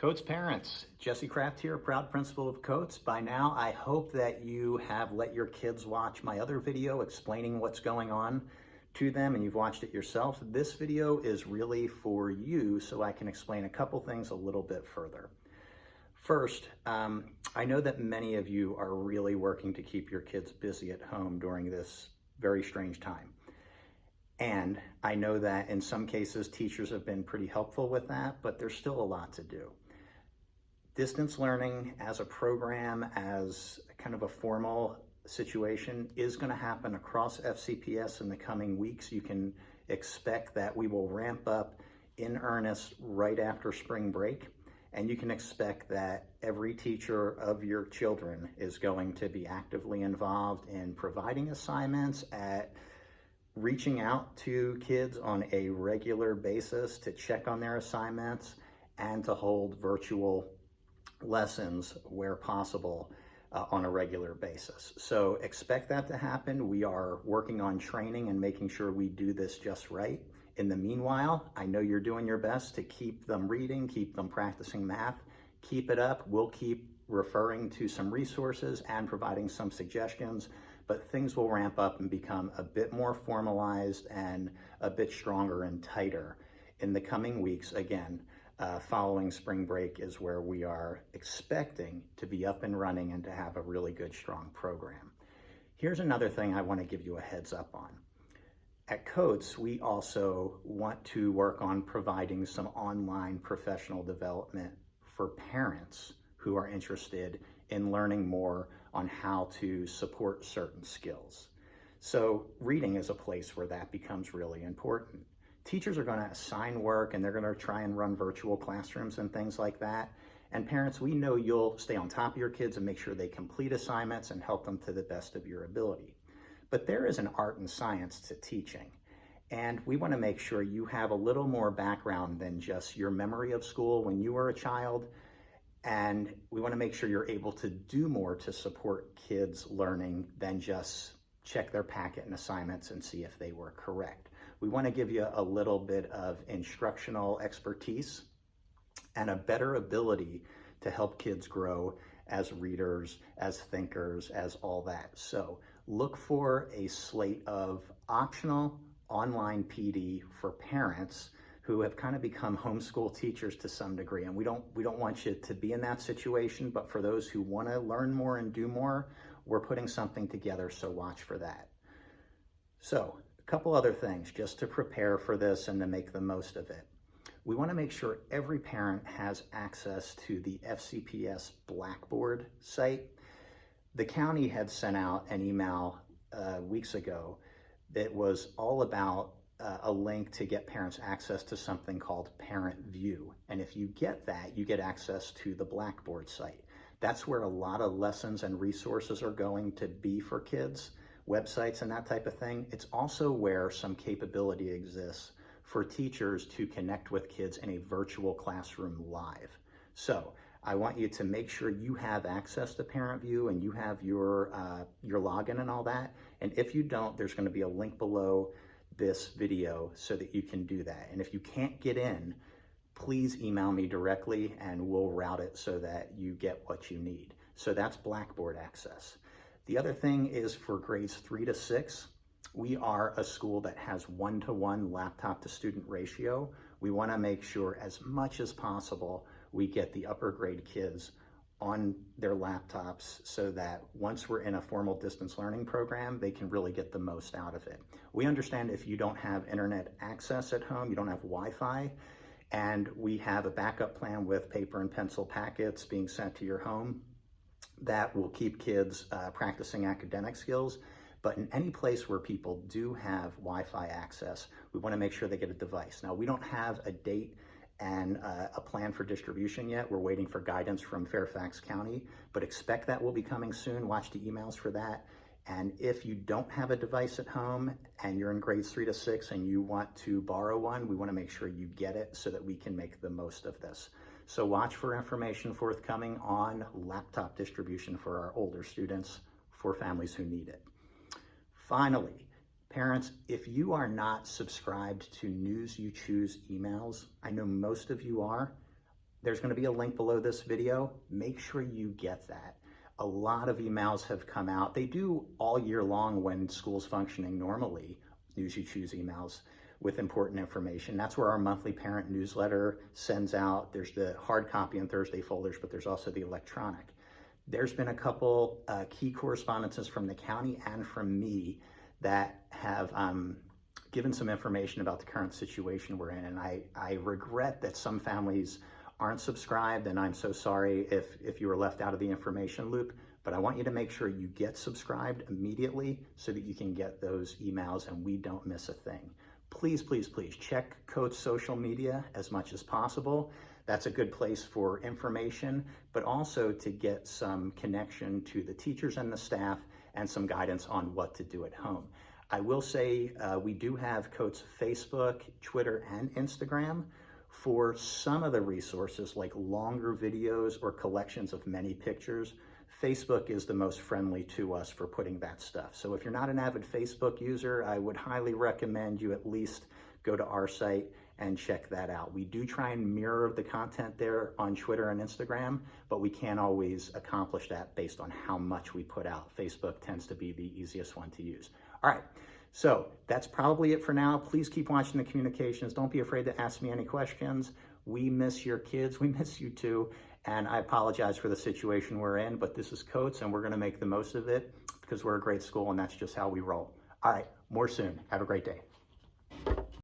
Coates parents, Jesse Kraft here, proud principal of Coates. By now, I hope that you have let your kids watch my other video explaining what's going on to them and you've watched it yourself. This video is really for you so I can explain a couple things a little bit further. First, I know that many of you are really working to keep your kids busy at home during this very strange time. And I know that in some cases, teachers have been pretty helpful with that, but there's still a lot to do. Distance learning as a program, as kind of a formal situation, is going to happen across FCPS in the coming weeks. You can expect that we will ramp up in earnest right after spring break. And you can expect that every teacher of your children is going to be actively involved in providing assignments, at reaching out to kids on a regular basis to check on their assignments, and to hold virtual lessons where possible on a regular basis. So expect that to happen. We are working on training and making sure we do this just right. In the meanwhile, I know you're doing your best to keep them reading, keep them practicing math. Keep it up. We'll keep referring to some resources and providing some suggestions, but things will ramp up and become a bit more formalized and a bit stronger and tighter in the coming weeks. Again, following spring break is where we are expecting to be up and running and to have a really good, strong program. Here's another thing I want to give you a heads up on. At Coates, we also want to work on providing some online professional development for parents who are interested in learning more on how to support certain skills. So reading is a place where that becomes really important. Teachers are going to assign work and they're going to try and run virtual classrooms and things like that. And parents, we know you'll stay on top of your kids and make sure they complete assignments and help them to the best of your ability. But there is an art and science to teaching. And we want to make sure you have a little more background than just your memory of school when you were a child. And we want to make sure you're able to do more to support kids' learning than just check their packet and assignments and see if they were correct. We want to give you a little bit of instructional expertise and a better ability to help kids grow as readers, as thinkers, as all that. So look for a slate of optional online PD for parents who have kind of become homeschool teachers to some degree. And we don't want you to be in that situation, but for those who want to learn more and do more, we're putting something together, so watch for that. So a couple other things just to prepare for this and to make the most of it. We want to make sure every parent has access to the FCPS Blackboard site. The county had sent out an email weeks ago that was all about a link to get parents access to something called Parent View. And if you get that, you get access to the Blackboard site. That's where a lot of lessons and resources are going to be for kids, websites and that type of thing. It's also where some capability exists for teachers to connect with kids in a virtual classroom live. So I want you to make sure you have access to Parent View and you have your login and all that. And if you don't, there's going to be a link below this video so that you can do that. And if you can't get in, please email me directly and we'll route it so that you get what you need. So that's Blackboard Access. The other thing is for grades 3 to 6, we are a school that has 1-to-1 laptop to student ratio. We want to make sure as much as possible we get the upper grade kids on their laptops so that once we're in a formal distance learning program, they can really get the most out of it. We understand if you don't have internet access at home, you don't have Wi-Fi, and we have a backup plan with paper and pencil packets being sent to your home that will keep kids practicing academic skills. But in any place where people do have Wi-Fi access, we want to make sure they get a device. Now, we don't have a date and a plan for distribution yet. We're waiting for guidance from Fairfax County, but expect that will be coming soon. Watch the emails for that. And if you don't have a device at home and you're in grades 3 to 6 and you want to borrow one, we want to make sure you get it so that we can make the most of this. So watch for information forthcoming on laptop distribution for our older students, for families who need it. Finally, parents, if you are not subscribed to News You Choose emails, I know most of you are, There's going to be a link below this video. Make sure you get that. A lot of emails have come out. They do all year long when school's functioning normally, News You Choose emails with important information. That's where our monthly parent newsletter sends out. There's the hard copy and Thursday folders, but there's also the electronic. There's been a couple key correspondences from the county and from me that have given some information about the current situation we're in. And I regret that some families aren't subscribed, and I'm so sorry if you were left out of the information loop, but I want you to make sure you get subscribed immediately so that you can get those emails and we don't miss a thing. Please, please, please check Coat's social media as much as possible. That's a good place for information, but also to get some connection to the teachers and the staff and some guidance on what to do at home. I will say we do have Coat's Facebook, Twitter, and Instagram. For some of the resources like longer videos or collections of many pictures, Facebook is the most friendly to us for putting that stuff. So if you're not an avid Facebook user, I would highly recommend you at least go to our site and check that out. We do try and mirror the content there on Twitter and Instagram, but we can't always accomplish that based on how much we put out. Facebook tends to be the easiest one to use. All right, so that's probably it for now. Please keep watching the communications. Don't be afraid to ask me any questions. We miss your kids. We miss you too. And I apologize for the situation we're in, but this is Coats and we're gonna make the most of it because we're a great school and that's just how we roll. All right, more soon. Have a great day.